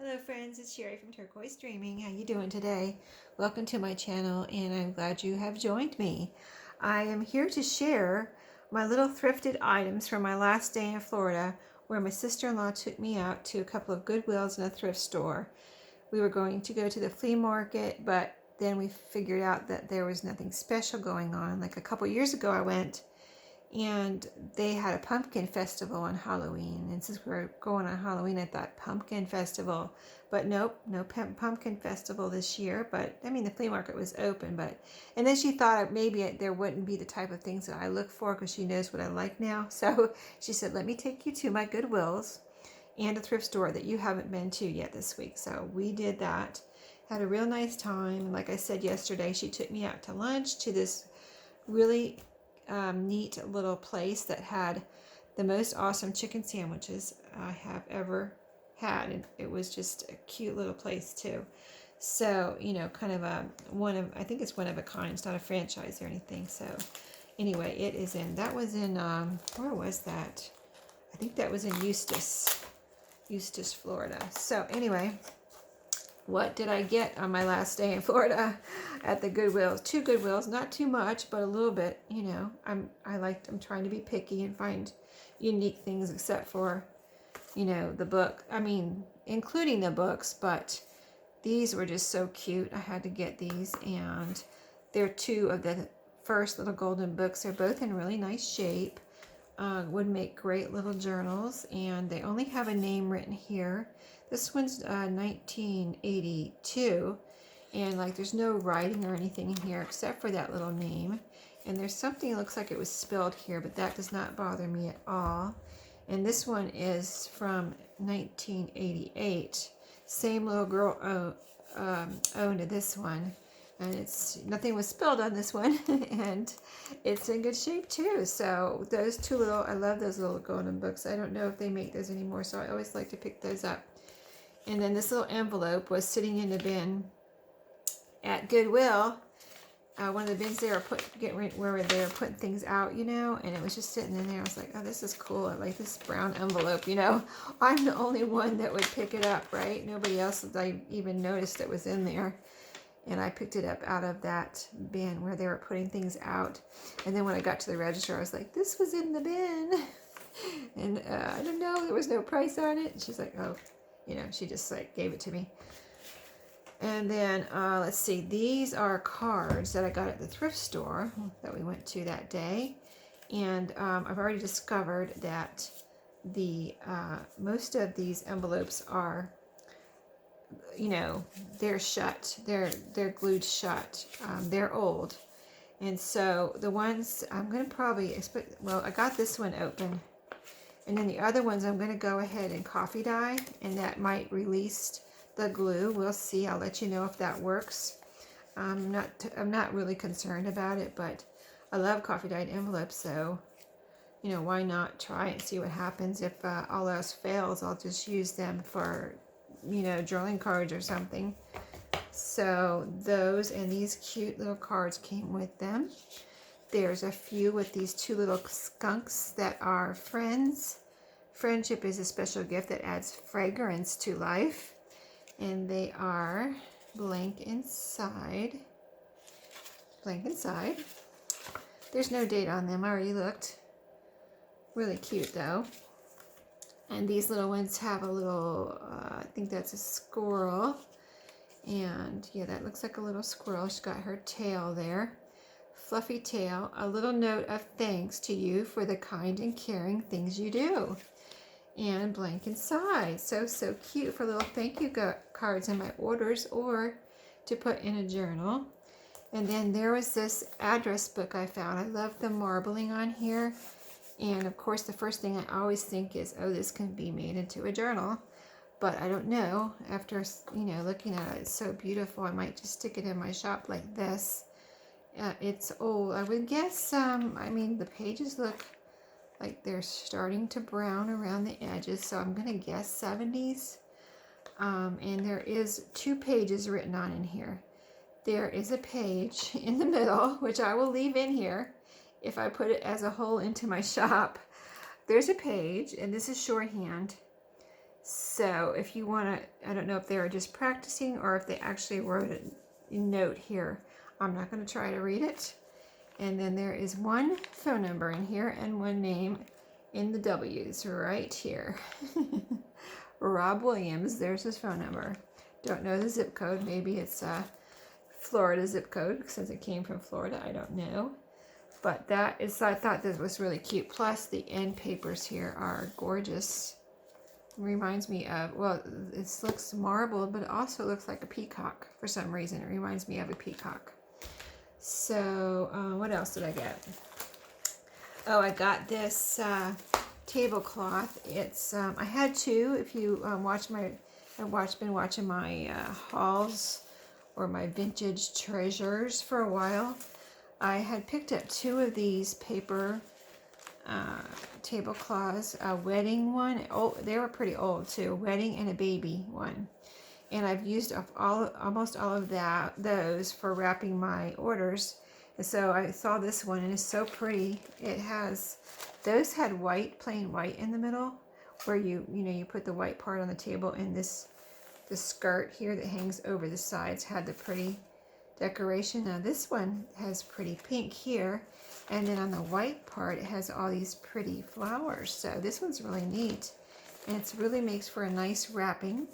Hello friends, it's Sherry from Turquoise Dreaming. How you doing today? Welcome to my channel and I'm glad you have joined me. I am here to share my little thrifted items from my last day in Florida where my sister-in-law took me out to a couple of Goodwills and a thrift store. We were going to go to the flea market, but then we figured out that there was nothing special going on. Like a couple years ago I went and they had a pumpkin festival on Halloween. And since we were going on Halloween, I thought pumpkin festival. But nope, no pumpkin festival this year. But I mean, the flea market was open. And then she thought maybe there wouldn't be the type of things that I look for because she knows what I like now. So she said, let me take you to my Goodwills and a thrift store that you haven't been to yet this week. So we did that. Had a real nice time. Like I said yesterday, she took me out to lunch to this really neat little place that had the most awesome chicken sandwiches I have ever had, and it was just a cute little place too. So kind of I think it's one of a kind. It's not a franchise or anything. So anyway, that was in where was that? I think that was in Eustis, Florida. So anyway, what did I get on my last day in Florida at the Goodwills? 2 Goodwills, not too much, but a little bit. I'm trying to be picky and find unique things, except for, the book. I mean, including the books, but these were just so cute. I had to get these, and they're 2 of the first little golden books. They're both in really nice shape. Would make great little journals, and they only have a name written here. This one's 1982, and there's no writing or anything in here except for that little name. And there's something that looks like it was spelled here, but that does not bother me at all. And this one is from 1988. Same little girl owned this one. And nothing was spilled on this one, and it's in good shape too. So those 2 little, I love those little golden books. I don't know if they make those anymore, so I always like to pick those up. And then this little envelope was sitting in the bin at Goodwill. One of the bins they were where they were putting things out, and it was just sitting in there. I was like, oh, this is cool. I like this brown envelope, I'm the only one that would pick it up, right? Nobody else I even noticed that was in there. And I picked it up out of that bin where they were putting things out. And then when I got to the register, I was like, this was in the bin. And I don't know, there was no price on it. And she's like, oh, she just gave it to me. And then let's see, these are cards that I got at the thrift store that we went to that day. And I've already discovered that the most of these envelopes are, they're shut. They're glued shut. They're old. And so the ones I'm going to probably expect, well, I got this one open. And then the other ones I'm going to go ahead and coffee dye, and that might release the glue. We'll see. I'll let you know if that works. I'm not really concerned about it, but I love coffee dyed envelopes, so why not try and see what happens. If all else fails, I'll just use them for drawing cards or something. So those and these cute little cards came with them. There's a few with these 2 little skunks that are friends. Friendship is a special gift that adds fragrance to life. And they are blank inside. Blank inside. There's no date on them. I already looked. Really cute though. And these little ones have a little, I think that's a squirrel. And yeah, that looks like a little squirrel. She's got her tail there. Fluffy tail. A little note of thanks to you for the kind and caring things you do. And blank inside. So cute for little thank you cards in my orders or to put in a journal. And then there was this address book I found. I love the marbling on here. And of course, the first thing I always think is, oh, this can be made into a journal. But I don't know. After, looking at it, it's so beautiful. I might just stick it in my shop like this. It's old. I would guess, the pages look like they're starting to brown around the edges. So I'm going to guess 70s. And there is 2 pages written on in here. There is a page in the middle, which I will leave in here if I put it as a whole into my shop. There's a page, and this is shorthand. So if you want to, I don't know if they were just practicing or if they actually wrote a note here. I'm not going to try to read it. And then there is one phone number in here and one name in the W's right here. Rob Williams, there's his phone number. Don't know the zip code. Maybe it's Florida zip code since it came from Florida. I don't know. But that is, I thought this was really cute. Plus the end papers here are gorgeous. Reminds me of, well, it looks marbled, but it also looks like a peacock for some reason. It reminds me of a peacock. So what else did I get? Oh, I got this tablecloth. It's I had two. If you been watching my hauls or my vintage treasures for a while. I had picked up two of these paper tablecloths, a wedding one. Oh, they were pretty old too. A wedding and a baby one. And I've used up almost all of those for wrapping my orders. And so I saw this one and it's so pretty. It has, those had white, plain white in the middle, where you put the white part on the table, and the skirt here that hangs over the sides had the pretty decoration. Now this one has pretty pink here, and then on the white part it has all these pretty flowers. So this one's really neat, and it really makes for a nice wrapping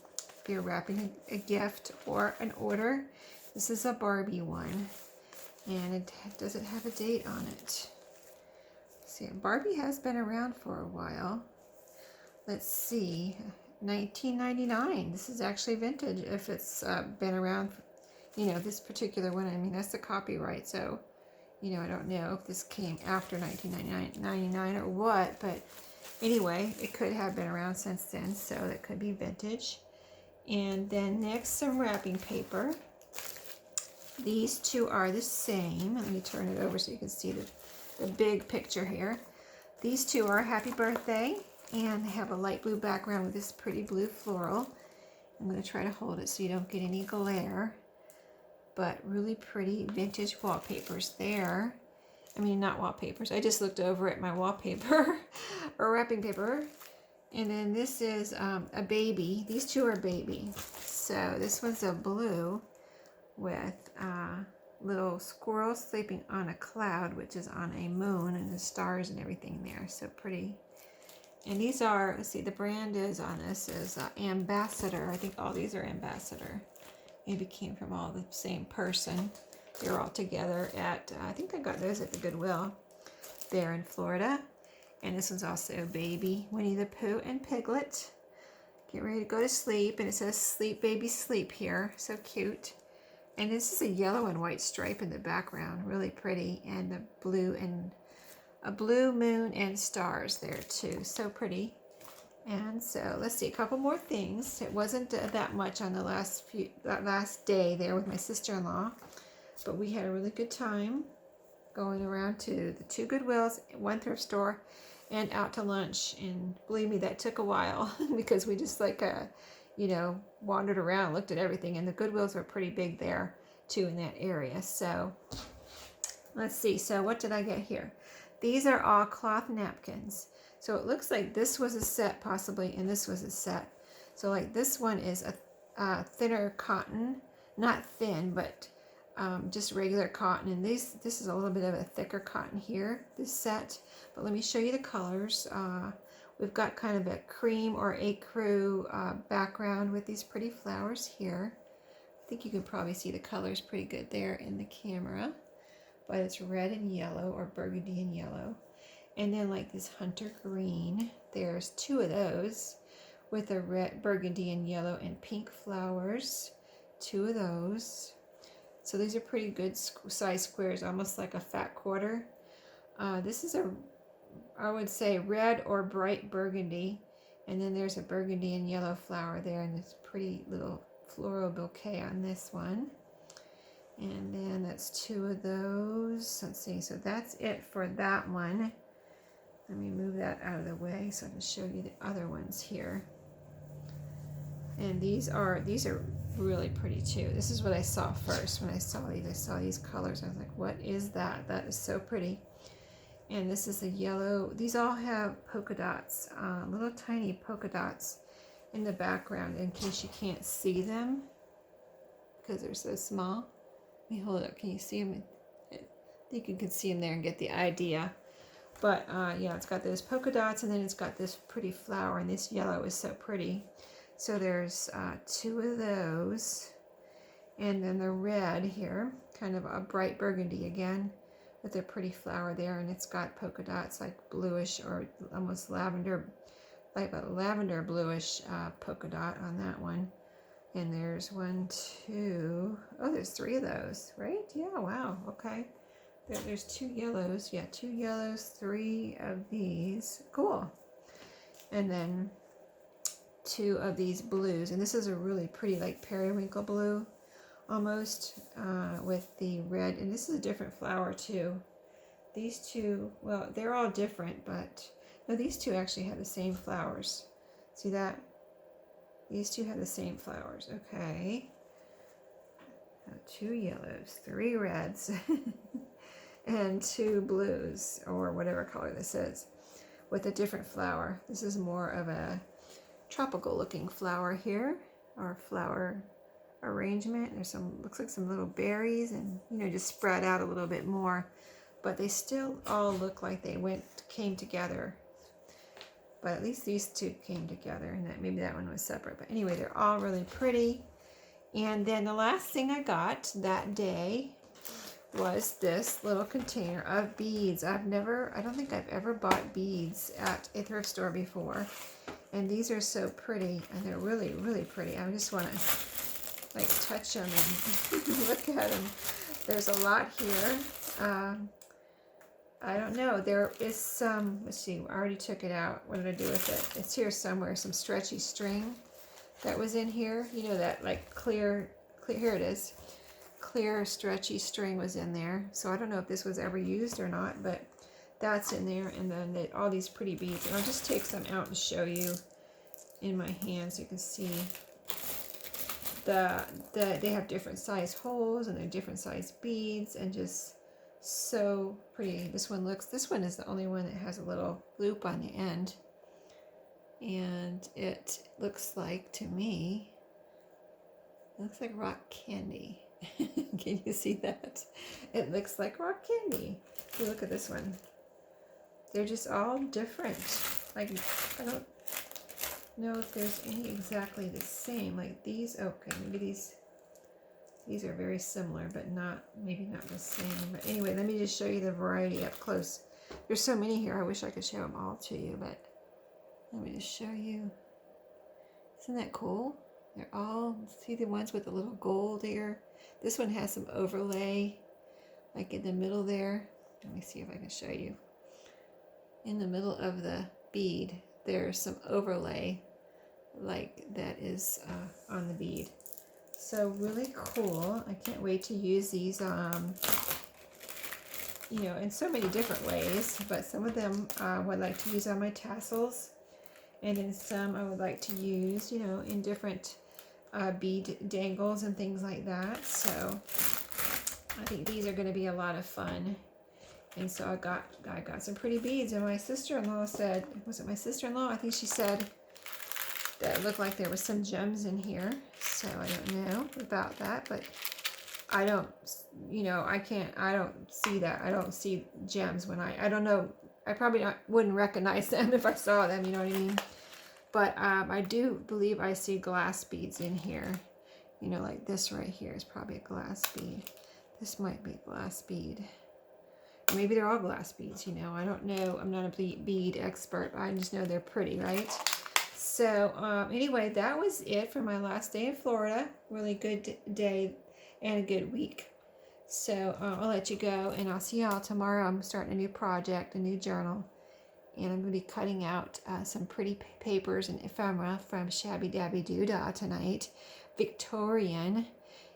if you're wrapping a gift or an order. This is a Barbie one, and it doesn't have a date on it. See, Barbie has been around for a while. Let's see, 1999. This is actually vintage if it's been around. This particular one, I mean, that's the copyright, so I don't know if this came after 1999 or what, but anyway, it could have been around since then, so that could be vintage. And then next, some wrapping paper. These two are the same. Let me turn it over so you can see the big picture here. These two are Happy Birthday, and they have a light blue background with this pretty blue floral. I'm going to try to hold it so you don't get any glare. But really pretty vintage wallpapers there. I mean, not wallpapers. I just looked over at my wallpaper or wrapping paper. And then this is a baby. These two are baby. So this one's a blue with little squirrels sleeping on a cloud, which is on a moon, and the stars and everything there. So pretty. And these are, let's see, the brand is on this is Ambassador. I think all these are Ambassador. Maybe came from all the same person. They're all together at, I think I got those at the Goodwill there in Florida. And this one's also Baby Winnie the Pooh and Piglet. Get ready to go to sleep. And it says Sleep Baby Sleep here. So cute. And this is a yellow and white stripe in the background. Really pretty. And the blue and a blue moon and stars there too. So pretty. And so let's see, a couple more things. It wasn't that much on the last day there with my sister-in-law, but we had a really good time going around to the two Goodwills, one thrift store, and out to lunch. And believe me, that took a while because we just wandered around, looked at everything, and the Goodwills were pretty big there too in that area. So let's see. So what did I get here? These are all cloth napkins. So it looks like this was a set possibly, and this was a set. So like this one is a thinner cotton, not thin, but just regular cotton. And this is a little bit of a thicker cotton here, this set. But let me show you the colors. We've got kind of a cream or ecru background with these pretty flowers here. I think you can probably see the colors pretty good there in the camera. But it's red and yellow, or burgundy and yellow. And then like this hunter green, there's two of those with a red, burgundy and yellow and pink flowers. Two of those. So these are pretty good size squares, almost like a fat quarter. This is I would say red or bright burgundy. And then there's a burgundy and yellow flower there, and this pretty little floral bouquet on this one. And then that's two of those. Let's see, so that's it for that one. Let me move that out of the way so I can show you the other ones here. And these are really pretty too. This is what I saw first when I saw these colors. I was like, what is that? That is so pretty. And this is a yellow. These all have polka dots, little tiny polka dots in the background in case you can't see them because they're so small. Let me hold it up. Can you see them? I think you can see them there and get the idea. But yeah, it's got those polka dots, and then it's got this pretty flower, and this yellow is so pretty. So there's 2 of those, and then the red here, kind of a bright burgundy again, with a pretty flower there, and it's got polka dots like bluish or almost lavender, like a lavender bluish polka dot on that one. And there's 1, 2, oh, there's 3 of those, right? Yeah, wow, okay. There's 2 yellows, yeah, 2 yellows, 3 of these, cool. And then 2 of these blues, and this is a really pretty like periwinkle blue almost, with the red, and this is a different flower too. These 2, well, they're all different, but no, these 2 actually have the same flowers. See that? These 2 have the same flowers. Okay. 2 yellows, 3 reds, and 2 blues, or whatever color this is, with a different flower. This is more of a tropical looking flower here, or flower arrangement. There's some, looks like some little berries, and you know, just spread out a little bit more, but they still all look like they came together. But at least these 2 came together, and that maybe that one was separate. But anyway, they're all really pretty. And then the last thing I got that day was this little container of beads. I don't think I've ever bought beads at a thrift store before. And these are so pretty, and they're really, really pretty. I just want to like touch them and look at them. There's a lot here. I don't know. There is some, let's see, I already took it out. What did I do with it? It's here somewhere, some stretchy string that was in here. You know, that like clear, here it is. Clear stretchy string was in there. So I don't know if this was ever used or not, but that's in there. And then all these pretty beads. And I'll just take some out and show you in my hand so you can see. They have different size holes, and they're different size beads, and just so pretty. This one is the only one that has a little loop on the end, and it looks like, to me, it looks like rock candy. Can you see that? It looks like rock candy. If you look at this one, they're just all different. Like, I don't know if there's any exactly the same. Like these, okay, maybe these are very similar, but maybe not the same. But anyway, let me just show you the variety up close. There's so many here. I wish I could show them all to you, but let me just show you. Isn't that cool? They're all, see the ones with the little gold here? This one has some overlay, like in the middle there. Let me see if I can show you. In the middle of the bead, there's some overlay, like that is on the bead. So really cool. I can't wait to use these, you know, in so many different ways, but some of them I would like to use on my tassels, and in some I would like to use, you know, in different bead dangles and things like that. So I think these are going to be a lot of fun. And so I got some pretty beads, and my sister-in-law said, was it my sister-in-law? I think she said that it looked like there was some gems in here. So I don't know about that, but I don't, you know, I don't see that. I don't see gems when I don't know. I probably wouldn't recognize them if I saw them, you know what I mean? But I do believe I see glass beads in here. You know, like this right here is probably a glass bead. This might be a glass bead. Maybe they're all glass beads, you know. I don't know. I'm not a bead expert. I just know they're pretty, right? So anyway, that was it for my last day in Florida. Really good day and a good week. So I'll let you go, and I'll see y'all tomorrow. I'm starting a new project, a new journal. And I'm going to be cutting out some pretty papers and ephemera from Shabby Dabby Doodah tonight. Victorian.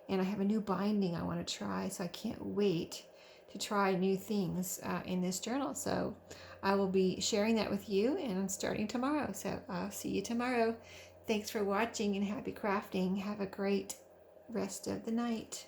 And I have a new binding I want to try, so I can't wait to try new things in this journal. So I will be sharing that with you, and I'm starting tomorrow. So I'll see you tomorrow. Thanks for watching, and happy crafting. Have a great rest of the night.